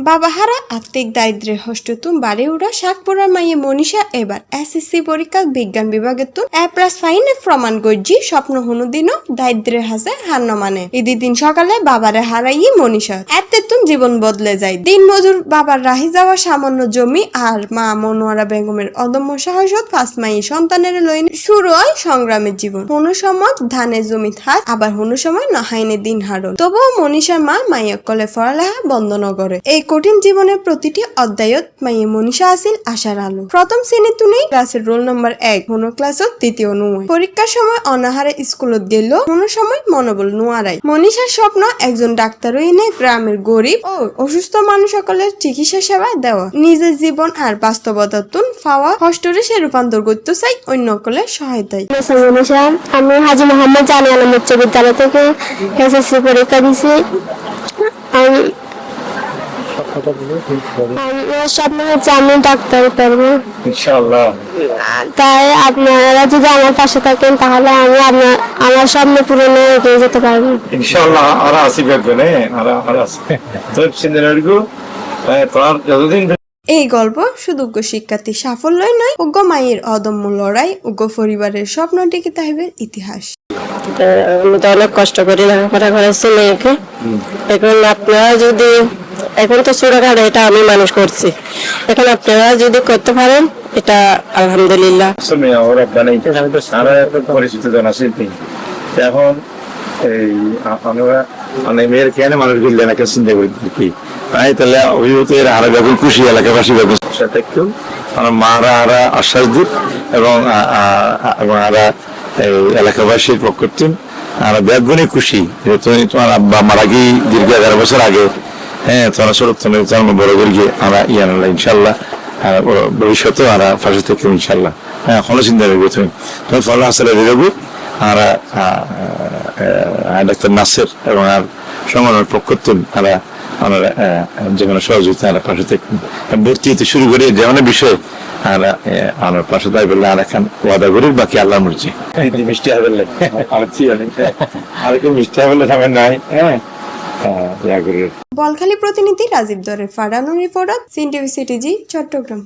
বাবা হারা আর্থিক দারিদ্রের হস্ততুন বাড়ি উড়া শাকপুরার মাইয়ে মনীষা এবার এসএসসি পরীক্ষা বিজ্ঞান বিভাগের তুন A+ ফাইনে প্রমাণ করছি স্বপ্ন হনু দিনও দারিদ্রের হাসে হার ন মানে ঈদি দিন সকালে বাবারে হারাই মনীষা এতে তুন জীবন বদলে যায়। দিন মজুর বাবার রাহি যাওয়া সামান্য জমি আর মা মনোয়ারা বেগমের অদম্য সাহসত 5 মাইয়ে সন্তানের লইনে শুরু হয় সংগ্রামের জীবন। কোনো সময় ধানের জমি থাক আবার কোনো সময় নহাইনে দিন হারল। তবুও মনীষার মা মাইয়া কলে পড়ালেখা বন্ধ ন করে। এই কঠিন জীবনের প্রতিটি অধ্যায়ত মাইয়ে মনীষা আছিল আশার আলো। প্রথম শ্রেণী তুনেই ক্লাসের রোল নম্বর 1, কোনো ক্লাসত তৃতীয় নয়। পরীক্ষার সময় অনাহারে স্কুলত গেল, কোনো সময় মনোবল নোয়ারাই। মনীষার স্বপ্ন একজন ডাক্তার হইনে গ্রামের গরিব ও অসুস্থ মানুষ সকলের চিকিৎসা সেবা দেওয়া। নিজের জীবন আর বাস্তবতার তুন পাওয়া কষ্টরে সে রূপান্তর করতে চাই অন্য সকলের সহায়তায়। আমি হাজী মোহাম্মদ জানি আলম উচ্চ বিদ্যালয় থেকে এসএসসি পরীক্ষা দিছি। আমার স্বপ্ন হচ্ছে আমি ডাক্তার করবো ইনশাআল্লাহ। তাই আপনারা যদি আমার পাশে থাকেন তাহলে আমি আমার স্বপ্ন পূরণে এগিয়ে যেতে পারবো ইনশাআল্লাহ। আরা আসি বেগনে আরা আসি তো সিনেরিগো তোর যতদিন। এই গল্প শুধু শিক্ষার্থী সাফল্যই নয়, উগ্র মায়ের অদম্য লড়াই, উগ্র পরিবারের স্বপ্ন টিকে থাকবে ইতিহাস। আমি তো অনেক কষ্ট করি লেখাপড়া করেছি মেয়েকে। এখন আপনারা যদি, এখন তো ছোটখাটো এটা আমি মানুষ করছি, এখন আপনারা যদি করতে পারেন এটা আলহামদুলিল্লাহ। পরিচিত জন আছে এখন এই আমরা মেয়ের কেন মানুষ গিয়ে এলাকা চিন্তা করি কি তাই তাহলে অভিভাবকের আরো ব্যাপক খুশি এলাকাবাসী ব্যবস্থা থাকতেও আমার মারা আরা আশ্বাস দিক এবং আরা এলাকাবাসীর পক্ষ থেকে আমরা ব্যাপগুণে খুশি। তুমি তোমার আব্বা মারা গিয়ে দীর্ঘ 11 বছর আগে, হ্যাঁ তোমার সড়ক তুমি বড় করে গিয়ে আমরা আনলাম ইনশাল্লাহ। ভবিষ্যতে আমরা ফাঁসি থেকে ইনশাল্লাহ। হ্যাঁ কোনো চিন্তা করবে তুমি ফল হাসলে বেরোবো। আমরা ডাক্তার নাসের এবং আর সংগঠনের পক্ষ থেকে আমরা যে কোনো সহযোগিতা আমরা পাশে থেকে ভর্তি হতে শুরু করে যে অনেক বিষয় আমরা পাশে দায় বললে আর এখন ওয়াদা করি, বাকি আল্লাহ মর্জি। মিষ্টি হবে আর কি মিষ্টি হবে সামনে নাই। হ্যাঁ বলখালী প্রতিনিধি রাজীব দরের ফারানুর reporter, CN TV CTG, Chittagong.